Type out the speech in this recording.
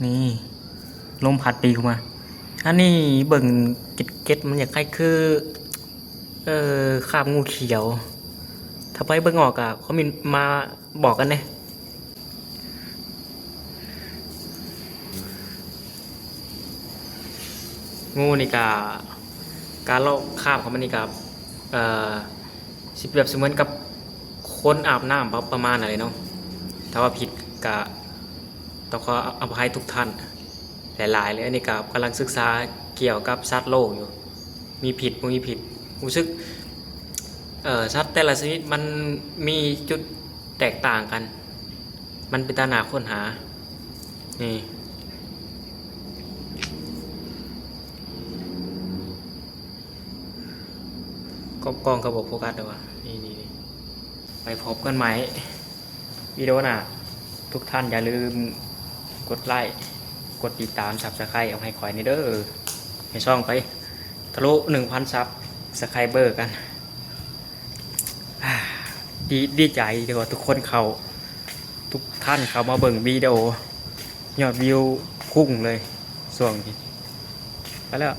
นี่ลมพัดปีเข้ามาอันนี้เบิ่งเก็ดมันอยากคล้ายคือคราบงูเขียวถ้าไปเบิ่งออกอะเขามีมาบอกกันเนี่ยงูนี่กาการลอกคราบของมันนี่กับสิบแบบเสมือนกับคนอาบน้ำประมาณอะไรเนาะถ้าว่าผิดกะต้องขออภัยทุกท่านหลายๆเลยอันนี้กับกำลังศึกษาเกี่ยวกับสัตว์โลกอยู่มีผิดบ่มีผิดรู้สึกสัตว์แต่ละชนิดมันมีจุดแตกต่างกันมันเป็นตาหนาค้นหานี่กล้องกระบอกโฟกัสเลยวะนี่ไปพบกันไหมวิดีโอน่ะทุกท่านอย่าลืมกดไลค์กดติดตามซับสไครต์เอาให้คอยนี่เด้อให้ช่องไปทะลุ 1,000 ซับสไครเบอร์กันดีใจที่ว่าทุกคนทุกท่านเขามาเบิ่งวิดีโอยอดวิวพุ่งเลยส่วงนี้ไปแล้ว